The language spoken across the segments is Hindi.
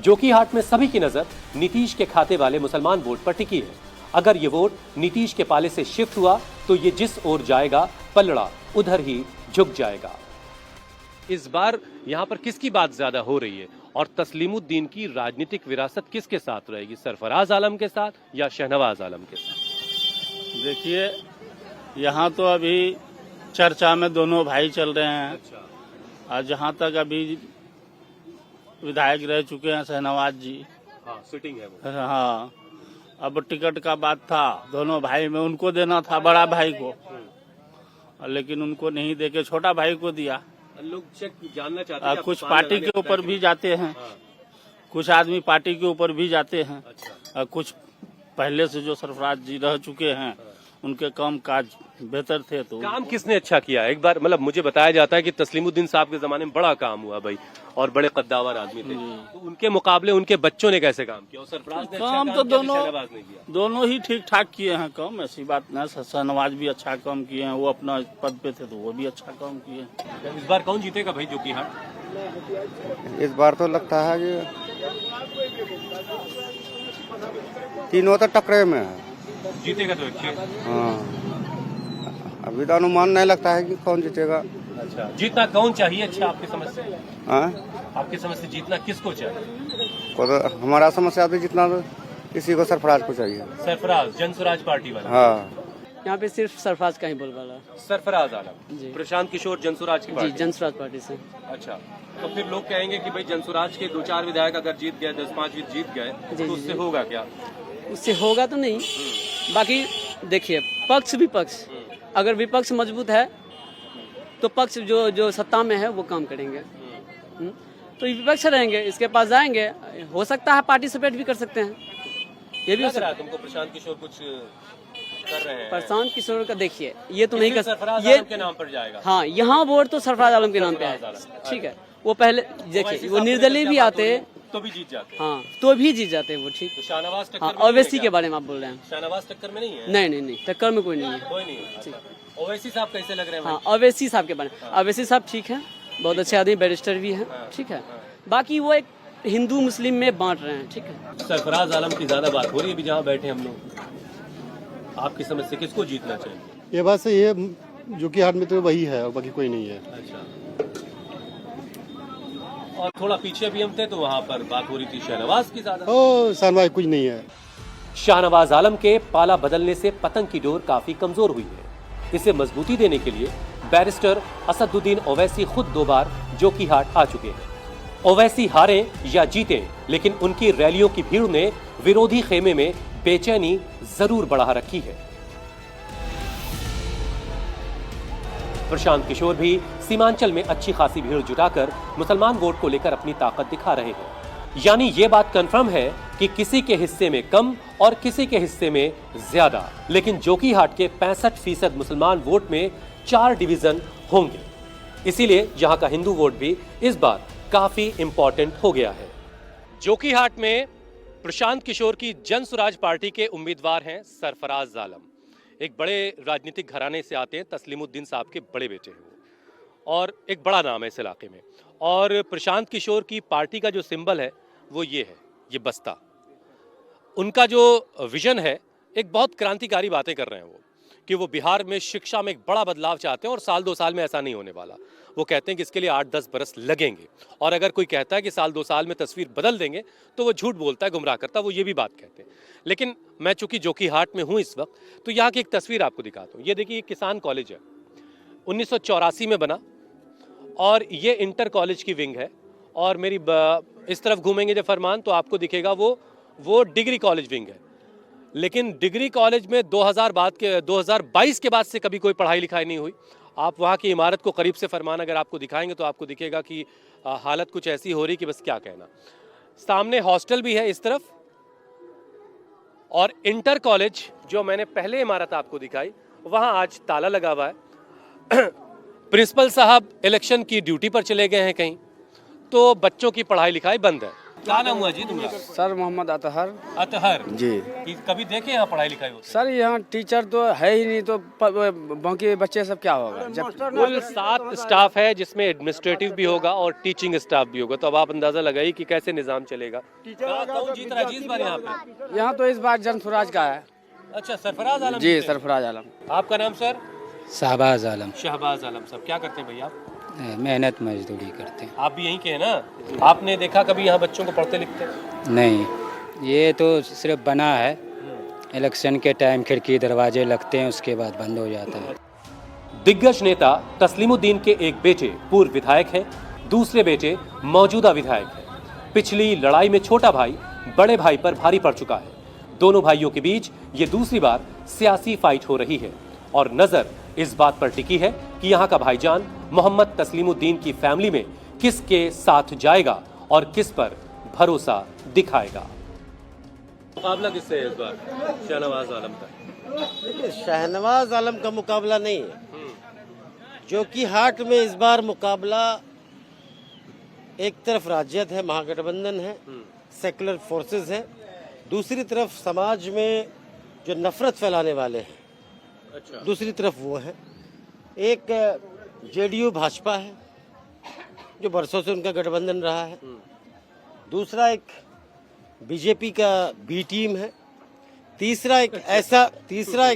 जोकीहाट में सभी की नजर नीतीश के खाते वाले मुसलमान वोट पर टिकी है। अगर ये वोट नीतीश के पाले से शिफ्ट हुआ तो ये जिस ओर जाएगा पलड़ा उधर ही झुक जाएगा। इस बार यहाँ पर किसकी बात ज्यादा हो रही है और तस्लीमुद्दीन की राजनीतिक विरासत किसके साथ रहेगी, सरफराज आलम के साथ या शहनवाज आलम के साथ? देखिए, यहाँ तो अभी चर्चा में दोनों भाई चल रहे हैं। और जहाँ तक अभी विधायक रह चुके हैं शहनवाज जी, सिटिंग है वो। हाँ, अब टिकट का बात था दोनों भाई में, उनको देना था बड़ा भाई को, लेकिन उनको नहीं देके छोटा भाई को दिया। लोग चेक जानना चाहते हैं कुछ पार्टी के ऊपर भी जाते हैं, कुछ आदमी पार्टी के ऊपर भी जाते हैं। और कुछ पहले से जो सरफराज जी रह चुके हैं उनके काम काज बेहतर थे। तो काम किसने अच्छा किया? एक बार मतलब मुझे बताया जाता है कि तस्लीमुद्दीन साहब के जमाने में बड़ा काम हुआ भाई, और बड़े कद्दावर आदमी थे, तो उनके मुकाबले उनके बच्चों ने कैसे काम किया? और सरफराज ने काम अच्छा तो शहनवाज ने किया? दोनों ही ठीक ठाक किए हैं काम, ऐसी बात न। शहनवाज भी अच्छा काम किए हैं, वो अपना पद पे थे तो वो भी अच्छा काम किए। इस बार कौन जीतेगा भाई जोकीहाट? इस बार तो लगता है कि तीनों तो टकरे में है। जीतेगा तो अच्छे। हाँ, अभी तो अनुमान नहीं लगता है कि कौन जीतेगा। अच्छा, जीतना कौन चाहिए? अच्छा, आपकी समझ से? हाँ, आपकी समझ से जीतना किसको चाहिए? को तो हमारा समस्या भी जितना तो किसी को सरफराज को चाहिए। सरफराज, जनसुराज पार्टी वाला? हाँ, यहाँ पे सिर्फ सरफराज का ही बोलबाला। सरफराज आलम, प्रशांत किशोर जनसुराज की जी, पार्टी? जनसुराज पार्टी से। अच्छा, तो फिर लोग कहेंगे कि भाई जनसुराज के 2-4 विधायक अगर जीत गए, 10-5 जीत गए, जी, तो उससे होगा क्या? उससे होगा तो नहीं। बाकी देखिए, पक्ष विपक्ष, अगर विपक्ष मजबूत है तो पक्ष जो सत्ता में है वो काम करेंगे। तो विपक्ष रहेंगे, इसके पास जाएंगे, हो सकता है पार्टी सपोर्ट भी कर सकते हैं। ये भी हो सकता है। तुमको प्रशांत किशोर कुछ कर रहे हैं? प्रशांत किशोर का देखिए, ये तो नहीं कर, सरफराज ये आलम के नाम पर जाएगा। हाँ, यहाँ वोट तो सरफराज आलम के नाम पे है। ठीक है, वो पहले देखिए, वो निर्दलीय भी आते तो भी जीत जाते। हाँ, तो भी जीत जाते हैं वो। ठीक, तो शाहनवाज टक्कर हाँ, में नहीं है ओवैसी क्या? के बारे में आप बोल रहे हैं? शाहनवाज टक्कर में नहीं है? नहीं, टक्कर में कोई नहीं है। कोई नहीं है। अच्छा, ओवैसी साहब कैसे लग रहे हैं? हाँ, ओवैसी साहब के बारे में, ओवैसी साहब ठीक है, बहुत अच्छे आदमी, बैरिस्टर भी हैं। ठीक है, बाकी वो एक हिंदू मुस्लिम में बांट रहे हैं। ठीक है, सरफराज आलम की ज्यादा बात हो रही है अभी जहाँ बैठे हम लोग। आपकी समझ से किसको जीतना चाहिए? ये बात सही है, जोकीहाट में तो वही है और बाकी कोई नहीं है। अच्छा, और थोड़ा पीछे भी हम थे तो वहाँ पर बात हो रही थी शहनवाज की ज्यादा। ओ, शहनवाज कुछ नहीं है। शाहनवाज आलम के पाला बदलने से पतंग की डोर काफी कमजोर हुई है। इसे मजबूती देने के लिए बैरिस्टर असदुद्दीन ओवैसी खुद 2 बार जोकीहाट आ चुके हैं। ओवैसी हारे या जीते, लेकिन उनकी रैलियों की भीड़ ने विरोधी खेमे में बेचैनी जरूर बढ़ा रखी है। प्रशांत किशोर भी सीमांचल में अच्छी खासी भीड़ जुटाकर मुसलमान वोट को लेकर अपनी ताकत दिखा रहे हैं। यानी ये बात कंफर्म है कि किसी के हिस्से में कम और किसी के हिस्से में ज्यादा, लेकिन जोकीहाट के 65% मुसलमान वोट में 4 डिवीजन होंगे। इसीलिए यहां का हिंदू वोट भी इस बार काफी इंपॉर्टेंट हो गया है। जोकीहाट में प्रशांत किशोर की जनसुराज पार्टी के उम्मीदवार हैं सरफराज आलम। एक बड़े राजनीतिक घराने से आते हैं, तस्लीमुद्दीन साहब के बड़े बेटे हैं वो, और एक बड़ा नाम है इस इलाके में। और प्रशांत किशोर की पार्टी का जो सिंबल है वो ये है, ये बस्ता। उनका जो विजन है, एक बहुत क्रांतिकारी बातें कर रहे हैं वो, कि वो बिहार में शिक्षा में एक बड़ा बदलाव चाहते हैं और साल 2 साल में ऐसा नहीं होने वाला। वो कहते हैं कि इसके लिए 8-10 बरस लगेंगे, और अगर कोई कहता है कि साल 2 साल में तस्वीर बदल देंगे तो वो झूठ बोलता है, गुमराह करता है, वो ये भी बात कहते हैं। लेकिन मैं चूंकि जोकीहाट में हूँ इस वक्त, तो यहाँ की एक तस्वीर आपको दिखाता हूँ। ये देखिए, ये किसान कॉलेज है, 1984 में बना, और ये इंटर कॉलेज की विंग है। और मेरी इस तरफ घूमेंगे जब फरमान तो आपको दिखेगा वो डिग्री कॉलेज विंग है। लेकिन डिग्री कॉलेज में 2022 के बाद से कभी कोई पढ़ाई लिखाई नहीं हुई। आप वहाँ की इमारत को करीब से फरमान अगर आपको दिखाएंगे तो आपको दिखेगा कि हालत कुछ ऐसी हो रही कि बस क्या कहना। सामने हॉस्टल भी है इस तरफ, और इंटर कॉलेज जो मैंने पहले इमारत आपको दिखाई वहाँ आज ताला लगा हुआ है। प्रिंसिपल साहब इलेक्शन की ड्यूटी पर चले गए हैं कहीं, तो बच्चों की पढ़ाई लिखाई बंद है। क्या नाम हुआ जी तुम्हारा? सर मोहम्मद अतहर अतहर जी। कि कभी देखे यहाँ पढ़ाई लिखाई होती? सर यहाँ टीचर तो है ही नहीं, तो बाकी बच्चे सब क्या होगा जब कुल 7 स्टाफ है जिसमें एडमिनिस्ट्रेटिव भी होगा और टीचिंग स्टाफ भी होगा, तो अब आप अंदाजा लगाइए कि कैसे निजाम चलेगा। कौन जीत रहा है जी इस बार यहाँ पे? यहाँ तो इस बार जन स्वराज का है। अच्छा, सरफराज आलम जी जीते। सरफराज आलम। आपका नाम सर? शहबाज आलम। शहबाज आलम साहब, क्या करते हैं भैया आप? मेहनत मजदूरी करते हैं। आप भी यहीं के हैं ना? आपने देखा कभी यहाँ बच्चों को पढ़ते लिखते? नहीं, ये तो सिर्फ बना है, इलेक्शन के टाइम खिड़की दरवाजे लगते हैं, उसके बाद बंद हो जाता है। दिग्गज नेता तस्लीमुद्दीन के एक बेटे पूर्व विधायक हैं, दूसरे बेटे मौजूदा विधायक हैं। पिछली लड़ाई में छोटा भाई बड़े भाई पर भारी पड़ चुका है। दोनों भाइयों के बीच ये दूसरी बार सियासी फाइट हो रही है और नजर इस बात पर टिकी है कि यहाँ का भाईजान मोहम्मद तस्लीमुद्दीन की फैमिली में किसके साथ जाएगा और किस पर भरोसा दिखाएगा। मुकाबला किससे है इस बार? शहनवाज आलम का। देखिए, शहनवाज आलम का मुकाबला नहीं है, जो कि हाट में इस बार मुकाबला एक तरफ राजद है, महागठबंधन है, सेकुलर फोर्सेस है, दूसरी तरफ समाज में जो नफरत फैलाने वाले हैं, अच्छा। दूसरी तरफ वो है। एक जेडीयू भाजपा है जो बरसों से उनका गठबंधन रहा है, दूसरा एक बीजेपी का बी टीम है, तीसरा एक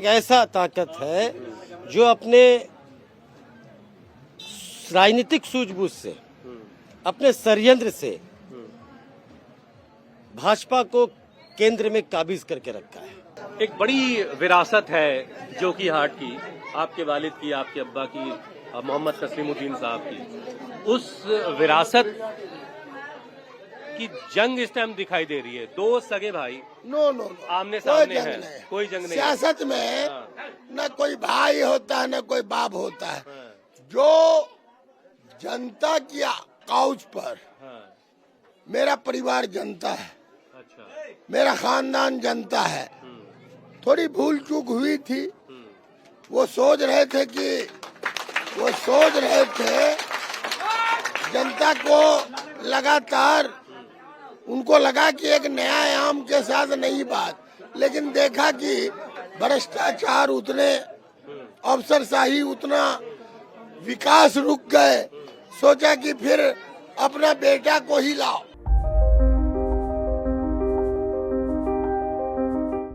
ऐसा ताकत है जो अपने राजनीतिक सूझबूझ से, अपने षड्यंत्र से भाजपा को केंद्र में काबिज करके रखा है। एक बड़ी विरासत है जो कि हाट की, आपके वालिद की, आपके अब्बा की, मोहम्मद तस्लीमुद्दीन साहब की। उस विरासत की जंग इस टाइम दिखाई दे रही है। दो सगे भाई नो आमने सामने हैं, कोई जंग नहीं। सियासत में न कोई भाई होता है न कोई बाप होता है। जो जनता की काउच पर, मेरा परिवार जनता है, मेरा खानदान जनता है, थोड़ी भूल चूक हुई थी। वो सोच रहे थे जनता को लगातार उनको लगा कि एक नया आयाम के साथ नई बात, लेकिन देखा कि भ्रष्टाचार उतने, अफसरशाही उतना, विकास रुक गए। सोचा कि फिर अपना बेटा को ही लाओ,